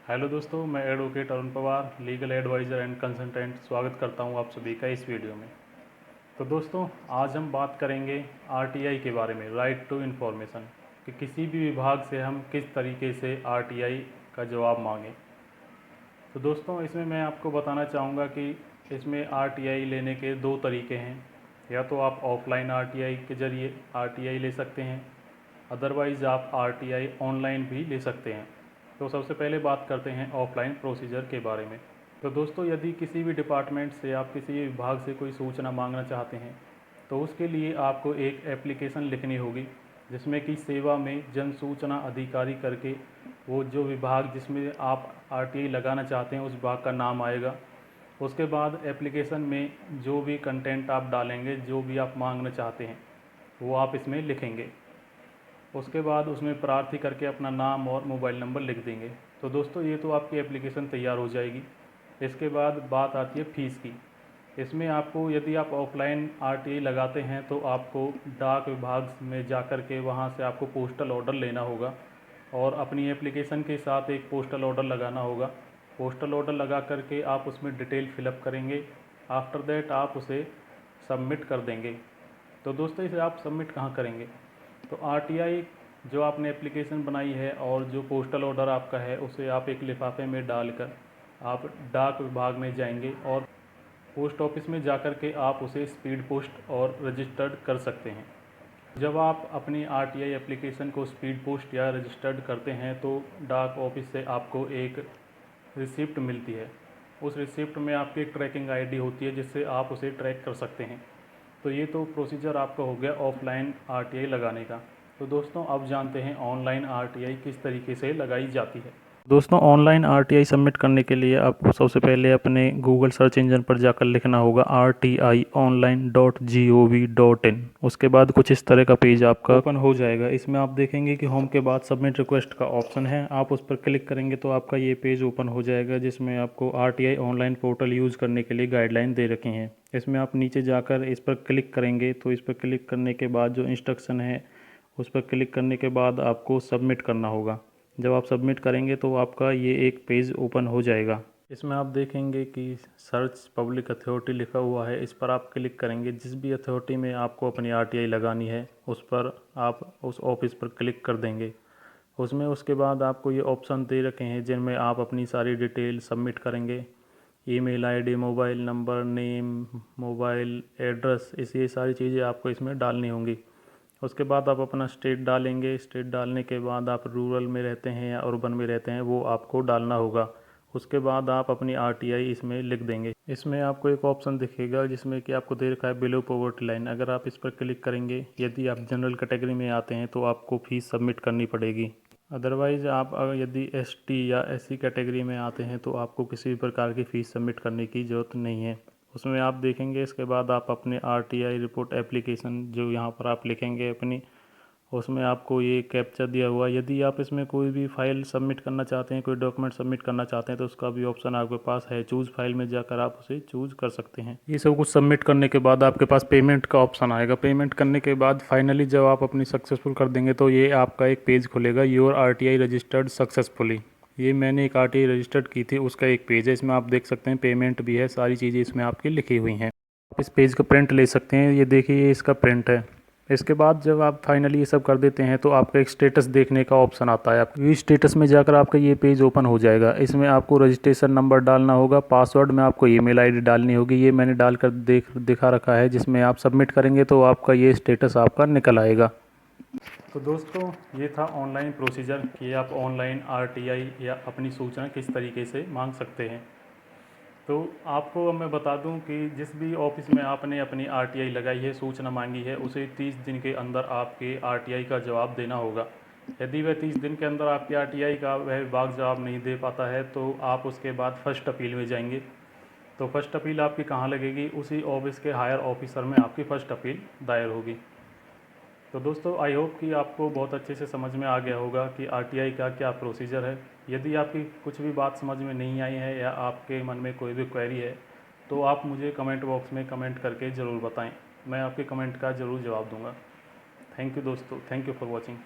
Hello दोस्तों, मैं advocate Arun Pawar, legal adviser and consultant स्वागत करता हूं आप सभी का इस वीडियो में। तो दोस्तों, आज हम बात करेंगे आरटीआई के बारे में, राइट टू इन्फॉर्मेशन, कि किसी भी विभाग से हम किस तरीके से आरटीआई का जवाब मांगें। तो दोस्तों, इसमें मैं आपको बताना चाहूँगा कि इसमें आरटीआई लेने के दो तरीके हैं। या तो आप ऑफलाइन आरटीआई के ज़रिए आरटीआई ले सकते हैं, अदरवाइज़ आप आरटीआई ऑनलाइन भी ले सकते हैं। तो सबसे पहले बात करते हैं ऑफलाइन प्रोसीजर के बारे में। तो दोस्तों, यदि किसी भी डिपार्टमेंट से आप किसी भी विभाग से कोई सूचना मांगना चाहते हैं तो उसके लिए आपको एक एप्लीकेशन लिखनी होगी, जिसमें कि सेवा में जन सूचना अधिकारी करके वो जो विभाग जिसमें आप आरटीआई लगाना चाहते हैं उस विभाग का नाम आएगा। उसके बाद एप्लीकेशन में जो भी कंटेंट आप डालेंगे, जो भी आप मांगना चाहते हैं वो आप इसमें लिखेंगे। उसके बाद उसमें प्रार्थी करके अपना नाम और मोबाइल नंबर लिख देंगे। तो दोस्तों, ये तो आपकी एप्लीकेशन तैयार हो जाएगी। इसके बाद बात आती है फ़ीस की। इसमें आपको, यदि आप ऑफलाइन आरटीआई लगाते हैं तो आपको डाक विभाग में जा कर के वहाँ से आपको पोस्टल ऑर्डर लेना होगा और अपनी एप्लीकेशन के साथ एक पोस्टल ऑर्डर लगाना होगा। पोस्टल ऑर्डर लगा कर के आप उसमें डिटेल फिलअप करेंगे। आफ्टर दैट आप उसे सबमिट कर देंगे। तो दोस्तों, इसे आप सबमिट कहाँ करेंगे? तो आरटीआई जो आपने एप्लीकेशन बनाई है और जो पोस्टल ऑर्डर आपका है उसे आप एक लिफाफे में डालकर आप डाक विभाग में जाएंगे और पोस्ट ऑफिस में जाकर के आप उसे स्पीड पोस्ट और रजिस्टर्ड कर सकते हैं। जब आप अपनी आरटीआई एप्लीकेशन को स्पीड पोस्ट या रजिस्टर्ड करते हैं तो डाक ऑफिस से आपको एक रिसिप्ट मिलती है। उस रिसिप्ट में आपकी ट्रैकिंग आईडी होती है, जिससे आप उसे ट्रैक कर सकते हैं। तो ये तो प्रोसीजर आपका हो गया ऑफलाइन आरटीआई लगाने का। तो दोस्तों, अब जानते हैं ऑनलाइन आरटीआई किस तरीके से लगाई जाती है। दोस्तों, ऑनलाइन आरटीआई सबमिट करने के लिए आपको सबसे पहले अपने गूगल सर्च इंजन पर जाकर लिखना होगा rti online.gov.in। उसके बाद कुछ इस तरह का पेज आपका ओपन हो जाएगा। इसमें आप देखेंगे कि होम के बाद सबमिट रिक्वेस्ट का ऑप्शन है। आप उस पर क्लिक करेंगे तो आपका ये पेज ओपन हो जाएगा, जिसमें आपको आरटीआई ऑनलाइन पोर्टल यूज़ करने के लिए गाइडलाइन दे रखी हैं। इसमें आप नीचे जाकर इस पर क्लिक करेंगे तो इस पर क्लिक करने के बाद जो इंस्ट्रक्शन है उस पर क्लिक करने के बाद आपको सबमिट करना होगा। जब आप सबमिट करेंगे तो आपका ये एक पेज ओपन हो जाएगा। इसमें आप देखेंगे कि सर्च पब्लिक अथॉरिटी लिखा हुआ है। इस पर आप क्लिक करेंगे। जिस भी अथॉरिटी में आपको अपनी आरटीआई लगानी है उस पर आप उस ऑफिस पर क्लिक कर देंगे। उसमें उसके बाद आपको ये ऑप्शन दे रखे हैं जिनमें आप अपनी सारी डिटेल सबमिट करेंगे। Email ID, mobile number, name, mobile address, ये सारी चीज़ें आपको इसमें डालनी होंगी। उसके बाद आप अपना स्टेट डालेंगे। स्टेट डालने के बाद आप रूरल में रहते हैं या अर्बन में रहते हैं वो आपको डालना होगा। उसके बाद आप अपनी आरटीआई इसमें लिख देंगे। इसमें आपको एक ऑप्शन दिखेगा जिसमें कि आपको दे रखा है बिलो पॉवर्टी लाइन। अगर आप इस पर क्लिक करेंगे, यदि आप जनरल कैटेगरी में आते हैं तो आपको फ़ीस सबमिट करनी पड़ेगी। अदरवाइज़ आप यदि एसटी या एससी कैटेगरी में आते हैं तो आपको किसी भी प्रकार की फ़ीस सबमिट करने की ज़रूरत नहीं है। उसमें आप देखेंगे। इसके बाद आप अपने आरटीआई रिपोर्ट एप्लीकेशन जो यहाँ पर आप लिखेंगे अपनी, उसमें आपको ये कैप्चा दिया हुआ। यदि आप इसमें कोई भी फाइल सबमिट करना चाहते हैं, कोई डॉक्यूमेंट सबमिट करना चाहते हैं तो उसका भी ऑप्शन आपके पास है। चूज़ फाइल में जाकर आप उसे चूज़ कर सकते हैं। ये सब कुछ सबमिट करने के बाद आपके पास पेमेंट का ऑप्शन आएगा। पेमेंट करने के बाद फाइनली जब आप अपनी सक्सेसफुल कर देंगे तो ये आपका एक पेज खुलेगा, योर आरटीआई रजिस्टर्ड सक्सेसफुली। ये मैंने एक आरटीआई रजिस्टर्ड की थी, उसका एक पेज है। इसमें आप देख सकते हैं पेमेंट भी है, सारी चीज़ें इसमें आपकी लिखी हुई हैं। आप इस पेज का प्रिंट ले सकते हैं। ये देखिए, ये इसका प्रिंट है। इसके बाद जब आप फाइनली ये सब कर देते हैं तो आपका एक स्टेटस देखने का ऑप्शन आता है। आपको स्टेटस में जाकर आपका ये पेज ओपन हो जाएगा। इसमें आपको रजिस्ट्रेशन नंबर डालना होगा। पासवर्ड में आपको ईमेल आईडी डालनी होगी। ये मैंने डालकर दिखा रखा है। जिसमें आप सबमिट करेंगे तो आपका ये स्टेटस आपका निकल आएगा। तो दोस्तों, ये था ऑनलाइन प्रोसीजर कि आप ऑनलाइन आरटीआई या अपनी सूचना किस तरीके से मांग सकते हैं। तो आपको अब मैं बता दूं कि जिस भी ऑफिस में आपने अपनी आरटीआई लगाई है, सूचना मांगी है, उसे 30 दिन के अंदर आपके आरटीआई का जवाब देना होगा। यदि वह 30 दिन के अंदर आपकी आरटीआई का वह विभाग जवाब नहीं दे पाता है तो आप उसके बाद फर्स्ट अपील में जाएंगे। तो फर्स्ट अपील आपकी कहाँ लगेगी? उसी ऑफिस के हायर ऑफिसर में आपकी फ़र्स्ट अपील दायर होगी। तो दोस्तों, आई होप कि आपको बहुत अच्छे से समझ में आ गया होगा कि आरटीआई का क्या प्रोसीजर है। यदि आपकी कुछ भी बात समझ में नहीं आई है या आपके मन में कोई भी क्वेरी है तो आप मुझे कमेंट बॉक्स में कमेंट करके ज़रूर बताएं। मैं आपके कमेंट का ज़रूर जवाब दूंगा। थैंक यू दोस्तों, थैंक यू फॉर वॉचिंग।